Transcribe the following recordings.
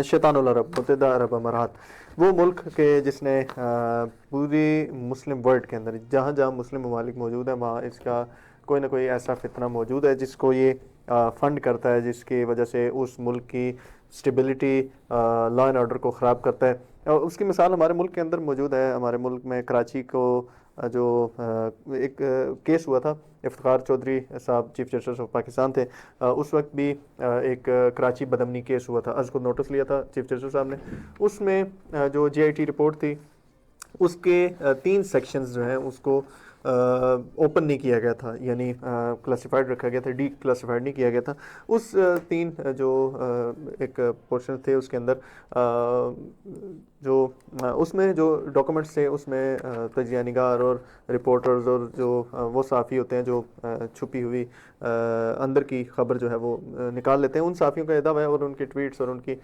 شیطان العرب متحدہ عرب امارات، وہ ملک کے جس نے پوری مسلم ورلڈ کے اندر جہاں جہاں مسلم ممالک موجود ہیں وہاں اس کا کوئی نہ کوئی ایسا فتنہ موجود ہے جس کو یہ فنڈ کرتا ہے، جس کی وجہ سے اس ملک کی اسٹیبلٹی، لا اینڈ آرڈر کو خراب کرتا ہے. اور اس کی مثال ہمارے ملک کے اندر موجود ہے. ہمارے ملک میں کراچی کو جو ایک کیس ہوا تھا، افتخار چودھری صاحب چیف جسٹس آف پاکستان تھے، اس وقت بھی ایک کراچی بدامنی کیس ہوا تھا. از کو نوٹس لیا تھا چیف جسٹس صاحب نے. اس میں جو جے آئی ٹی رپورٹ تھی اس کے 3 سیکشنز جو ہیں اس کو اوپن نہیں کیا گیا تھا، یعنی کلاسیفائڈ رکھا گیا تھا، ڈی کلاسیفائڈ نہیں کیا گیا تھا. اس 3 جو ایک پورشن تھے اس کے اندر جو اس میں جو ڈاکومنٹس تھے اس میں تجزیہ نگار اور رپورٹرز اور جو وہ صحافی ہوتے ہیں جو چھپی ہوئی اندر کی خبر جو ہے وہ نکال لیتے ہیں، ان صحافیوں کا یہ دعویٰ ہے اور ان کے ٹویٹس اور ان کی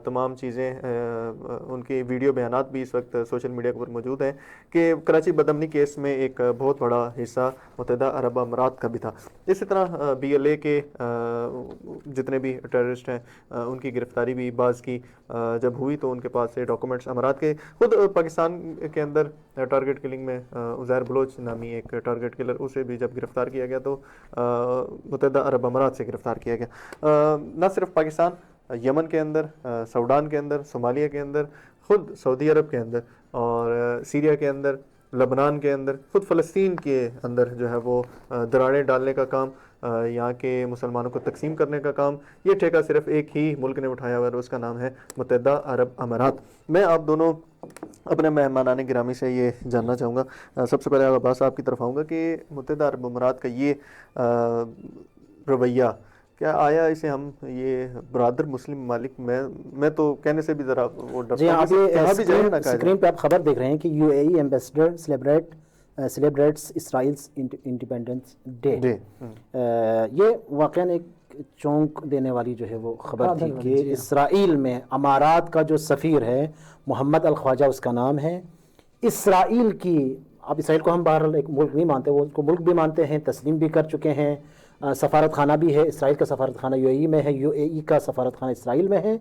تمام چیزیں، ان کی ویڈیو بیانات بھی اس وقت سوشل میڈیا پر موجود ہیں کہ کراچی بدامنی کیس میں ایک بہت بڑا حصہ متحدہ عرب امارات کا بھی تھا. اسی طرح بی ایل اے کے جتنے بھی ٹیررسٹ ہیں ان کی گرفتاری بھی بعض کی جب ہوئی تو ان کے پاس سے ڈاکومنٹس امارات کے، خود پاکستان کے اندر ٹارگٹ کلنگ میں عزیر بلوچ نامی ایک ٹارگٹ کلر، اسے بھی جب گرفتار کیا گیا تو متحدہ عرب امارات سے گرفتار کیا گیا. نہ صرف پاکستان، یمن کے اندر، سوڈان کے اندر، صومالیہ کے اندر، خود سعودی عرب کے اندر اور سیریا کے اندر، لبنان کے اندر، خود فلسطین کے اندر جو ہے وہ دراڑیں ڈالنے کا کام، یہاں کے مسلمانوں کو تقسیم کرنے کا کام، یہ ٹھیکہ صرف ایک ہی ملک نے اٹھایا ہوا ہے اور اس کا نام ہے متحدہ عرب امارات. میں آپ دونوں اپنے مہمانان گرامی سے یہ جاننا چاہوں گا، سب سے پہلے عباس آپ کی طرف آؤں گا کہ متحدہ عرب امارات کا یہ رویہ کیا آیا اسے ہم یہ برادر مسلم ممالک میں تو کہنے سے بھی ذرا وہ ڈرتا ہوں. جی، آپ اسکرین پہ آپ خبر دیکھ رہے ہیں کہ U A E ambassador celebrates Israel's independence day. یہ واقعاً ایک چونک دینے والی جو ہے وہ خبر تھی کہ اسرائیل میں امارات کا جو سفیر ہے محمد الخواجہ اس کا نام ہے، اسرائیل کی، اب اسرائیل کو ہم بہرحال ایک ملک نہیں مانتے، وہ اس کو ملک بھی مانتے ہیں، تسلیم بھی کر چکے ہیں، سفارت خانہ بھی ہے، اسرائیل کا سفارت خانہ یو اے ای میں ہے، یو اے ای کا سفارت خانہ اسرائیل میں ہے.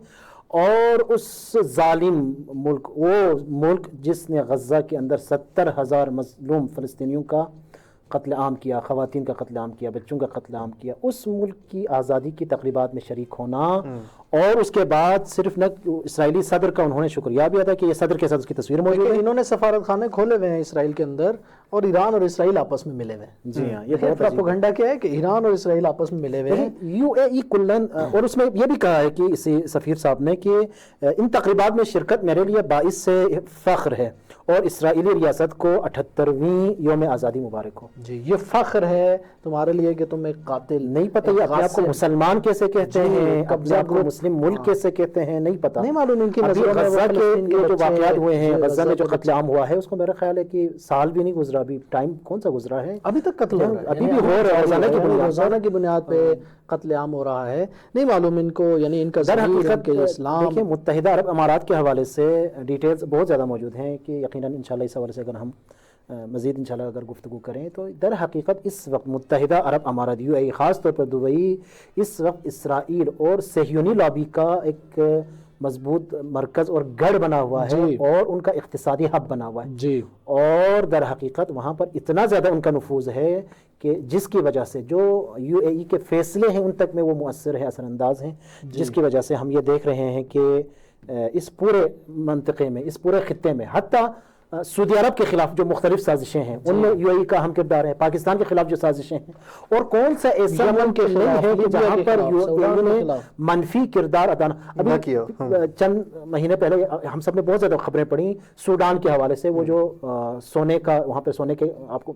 اور اس ظالم ملک، وہ ملک جس نے غزہ کے اندر 70,000 مظلوم فلسطینیوں کا قتل عام کیا، خواتین کا قتل عام کیا، بچوں کا قتل عام کیا، اس ملک کی آزادی کی تقریبات میں شریک ہونا، اور اس کے بعد صرف نہ اسرائیلی صدر کا انہوں نے شکریہ بھی ادا کیا، یہ صدر کے ساتھ اس کی تصویر موجود ہے. انہوں نے سفارت خانے کھولے ہوئے ہیں اسرائیل کے اندر اور ایران اور اسرائیل آپس میں ملے ہوئے ہیں. جی ہاں، یہ پروپیگنڈا کیا ہے کہ ایران اور اسرائیل آپس میں ملے ہوئے ہیں. یو اے ای کلن، اور اس میں یہ بھی کہا ہے کہ اسی سفیر صاحب نے کہ ان تقریبات میں شرکت میرے لیے باعث سے فخر ہے اور اسرائیلی ریاست کو 78ویں یوم آزادی مبارک ہو. جی، یہ فخر ہے تمہارے لیے کہ تم ایک قاتل، نہیں پتہ یہ اپنے آپ کو مسلمان کیسے کہتے ہیں، اپنے آپ کو مسلم ملک کیسے کہتے ہیں، نہیں پتہ، نہیں معلوم. ان کی نظروں میں غزہ کے جو واقعات ہوئے ہیں، غزہ میں جو قتل عام ہوا ہے اس کو میرا خیال ہے کہ سال بھی نہیں گزرا، ابھی ٹائم کون سا گزرا ہے، ابھی تک قتل ہو رہا ہے، ابھی بھی ہو رہا ہے، روزانہ کی بنیاد پہ قتل عام ہو رہا ہے. نہیں معلوم ان کو، یعنی ان کا درحقیقت اسلام. دیکھیں متحدہ عرب امارات کے حوالے سے ڈیٹیلز بہت زیادہ موجود ہیں کہ یقیناً انشاءاللہ اس حوالے سے اگر ہم مزید انشاءاللہ اگر گفتگو کریں تو در حقیقت اس وقت متحدہ عرب امارات یو اے ای، خاص طور پر دبئی، اس وقت اسرائیل اور صہیونی لابی کا ایک مضبوط مرکز اور گڑھ بنا ہوا ہے، اور ان کا اقتصادی ہب بنا ہوا ہے. جی، اور در حقیقت وہاں پر اتنا زیادہ ان کا نفوذ ہے کہ جس کی وجہ سے جو یو اے ای کے فیصلے ہیں ان تک میں وہ مؤثر ہے، اثر انداز ہیں، جس کی وجہ سے ہم یہ دیکھ رہے ہیں کہ اس پورے منطقے میں، اس پورے خطے میں، حتیٰ سعودی عرب کے خلاف جو مختلف سازشیں ہیں ان میں یو اے ای کا اہم کردار ہے، پاکستان کے خلاف جو سازشیں ہیں، اور کون سا ایسا ملک نہیں ہے کہ جہاں پر یو اے ای نے منفی کردار ادا ابھی چند مہینے پہلے ہم سب نے بہت زیادہ خبریں پڑھی سوڈان کے حوالے سے، وہ جو سونے کا وہاں پہ سونے کے آپ کو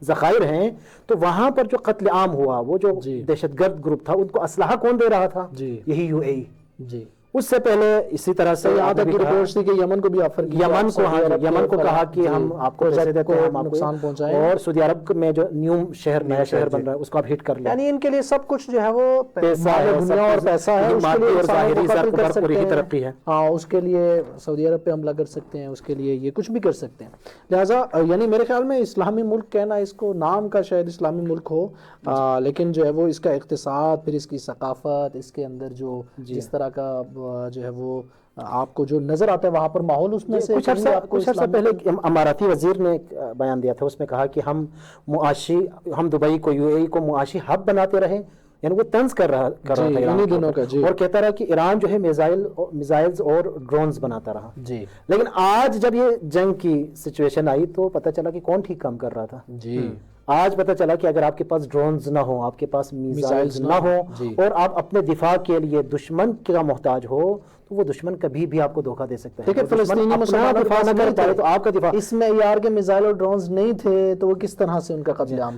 ذخائر ہیں، تو وہاں پر جو قتل عام ہوا، وہ جو دہشت گرد گروپ تھا ان کو اسلحہ کون دے رہا تھا؟ یہی یو اے ای. جی، اس سے پہلے اسی طرح سے یہاں تک کی رپورٹس تھی کہ یمن کو بھی آفر کیا، یمن کو کہا کہ ہم آپ کو پیسے دیتے ہیں، ہم آپ کو نقصان پہنچائیں، اور سعودی عرب میں جو نیا شہر بن رہا ہے اس کو آپ ہٹ کر لیں. یعنی ان کے لیے سب کچھ جو ہے وہ پیسہ ہے، دنیا اور پیسہ ہے، اس کے لیے ظاہری ظرف ترقی ہے. ہاں، اس کے لیے سعودی عرب پہ حملہ کر سکتے ہیں، اس کے لیے یہ کچھ بھی کر سکتے ہیں. لہٰذا یعنی میرے خیال میں اسلامی ملک کہنا، اس کو نام کا شاید اسلامی ملک ہو، لیکن جو ہے وہ اس کا اقتصاد، پھر اس کی ثقافت، اس کے اندر جو جس طرح کا جو ہے وہ آپ کو جو نظر آتا ہے وہاں پر ماحول اس میں سے کچھ عرصہ پہلے اماراتی وزیر نے ایک بیان دیا تھا، اس میں کہا کہ ہم دبئی کو UAE کو معاشی ہب بناتے رہے، یعنی وہ طنز کر رہا تھا ایران دنوں کا اور کہتا رہا کہ ایران جو ہے میزائلز اور ڈرونز بناتا رہا جی، لیکن آج جب یہ جنگ کی سچویشن آئی تو پتہ چلا کہ کون ٹھیک کام کر رہا تھا. جی آج پتہ چلا کہ اگر آپ کے پاس ڈرونز نہ ہوں، آپ کے پاس میزائلز نہ ہوں اور آپ اپنے دفاع کے لیے دشمن کا محتاج ہو تو وہ دشمن کبھی بھی آپ کو دھوکہ دے سکتا ہے. دیکھیں فلسطینی مسلمان دفاع نہ کر پائے تو آپ کا دفاع اس معیار کے میزائل اور ڈرونز نہیں تھے تو وہ کس طرح سے ان کا قتل عام